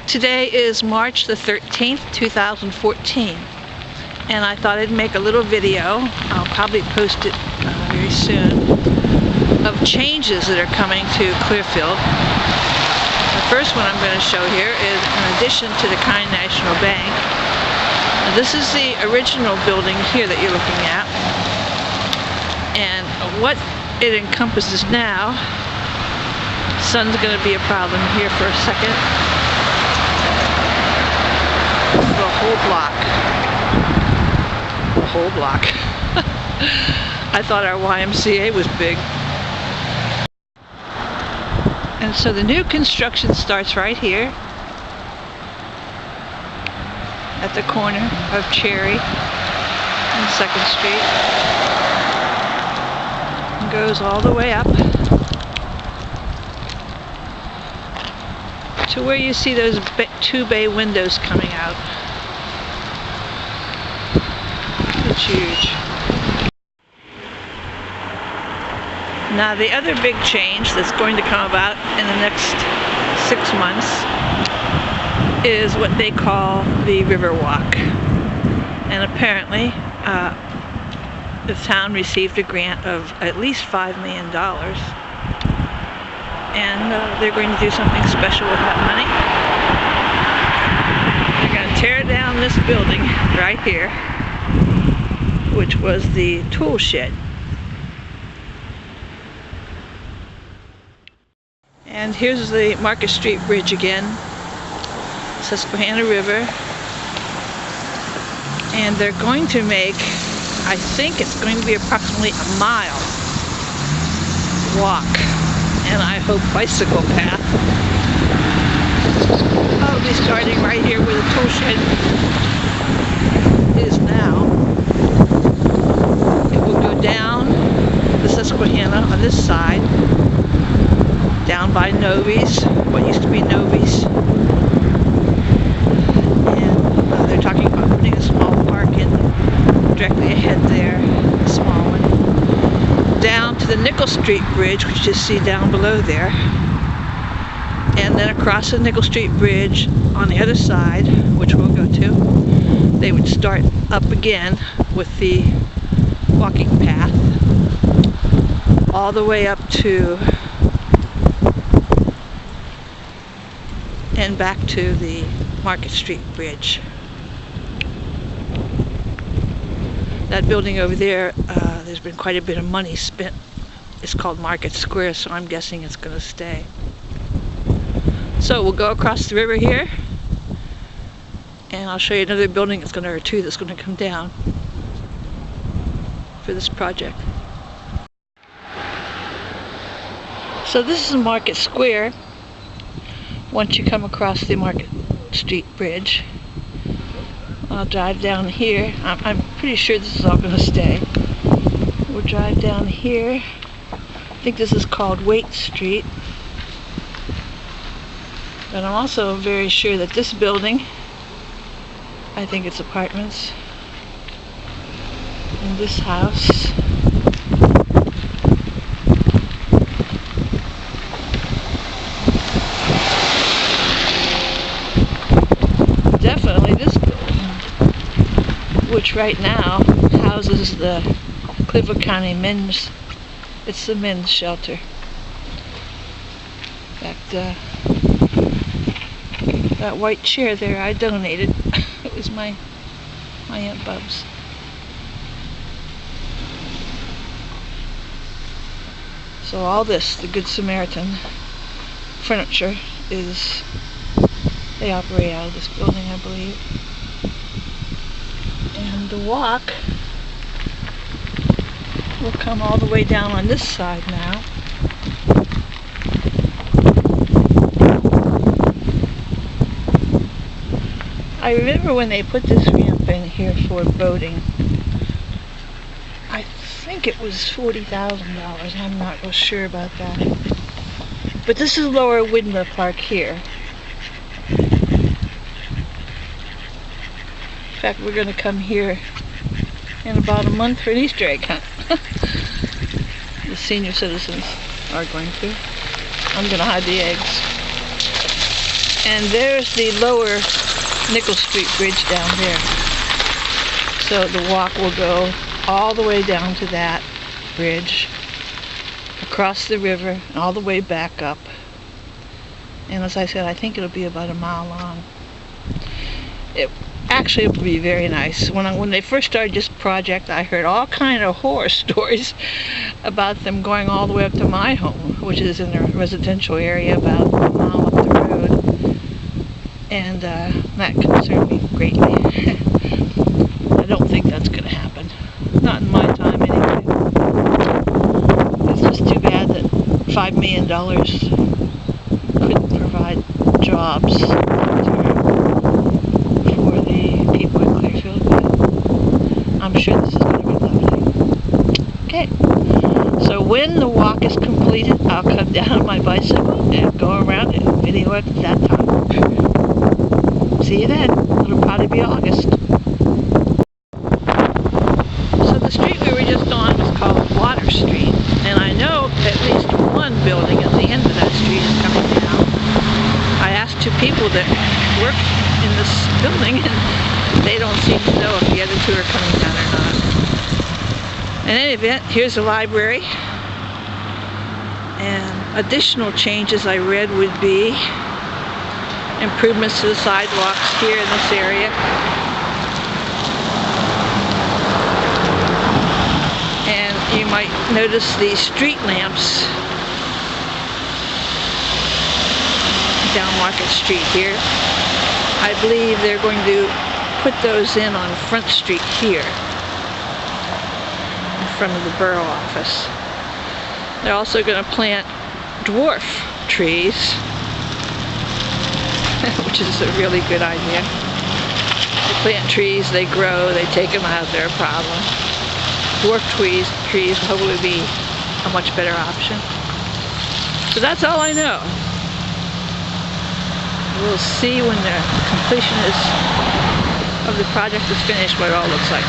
Today is March the 13th, 2014, and I thought I'd make a little video. I'll probably post it very soon, of changes that are coming to Clearfield. The first one I'm going to show here is an addition to the Kind National Bank. This is the original building here that you're looking at, and what it encompasses now. Sun's going to be a problem here for a second. The whole block. The whole block. I thought our YMCA was big. And so the new construction starts right here at the corner of Cherry and 2nd Street. And goes all the way up to where you see those two bay windows coming out. It's huge. Now the other big change that's going to come about in the next 6 months is what they call the River Walk. And apparently the town received a grant of at least $5 million. And they're going to do something special with that money. They're going to tear down this building right here, which was the tool shed. And here's the Market Street Bridge again, Susquehanna River. And they're going to make, I think it's going to be approximately a mile walk. And I hope bicycle path. I'll be starting right here where the tool shed is now. It will go down the Susquehanna on this side, down by Novi's, what used to be Novi's. And they're talking about putting a small park in directly ahead there, a small one. Down to the Nickel Street Bridge, which you see down below there, and then across the Nickel Street Bridge on the other side, which we'll go to, they would start up again with the walking path all the way up to and back to the Market Street Bridge. That building over there, there's been quite a bit of money spent. It's called Market Square, so I'm guessing it's going to stay. So we'll go across the river here, and I'll show you another building that's going to, or two, that's going to come down for this project. So this is Market Square. Once you come across the Market Street Bridge, I'll drive down here. I'm pretty sure this is all going to stay. We'll drive down here. I think this is called Waite Street. But I'm also very sure that this building, I think it's apartments, and this house, definitely this building, which right now houses the Clearfield County men's, it's the men's shelter. In fact, that white chair there I donated. It was my Aunt Bub's. So all this, the Good Samaritan furniture, is, they operate out of this building, I believe. And the walk will come all the way down on this side now. I remember when they put this ramp in here for boating, I think it was $40,000. I'm not real sure about that. But this is Lower Widmer Park here. In fact, we're going to come here in about a month for an Easter egg hunt. The senior citizens are going to. I'm going to hide the eggs. And there's the lower Nickel Street Bridge down there. So the walk will go all the way down to that bridge, across the river, and all the way back up. And as I said, I think it'll be about a mile long. It actually will be very nice. When they first started this project, I heard all kind of horror stories about them going all the way up to my home, which is in a residential area about a mile up the road. And that concerned me greatly. I don't think that's going to happen. Not in my time, anyway. It's just too bad that $5 million couldn't provide jobs for the people in Clearfield, but I'm sure this is going to be lovely. Okay, so when the walk is completed, I'll come down on my bicycle and go around and video it at that time. See you then. It'll probably be August. So the street we were just on was called Water Street, and I know at least one building at the end of that street is coming down. I asked two people that work in this building, and they don't seem to know if the other two are coming down or not. In any event, here's the library, and additional changes I read would be improvements to the sidewalks here in this area, and you might notice the street lamps down Market Street here. I believe they're going to put those in on Front Street here, in front of the borough office. They're also going to plant dwarf trees, which is a really good idea. They plant trees, they grow, they take them out, they're a problem. Dwarf trees will hopefully be a much better option. So that's all I know. We'll see when the completion of the project is finished what it all looks like.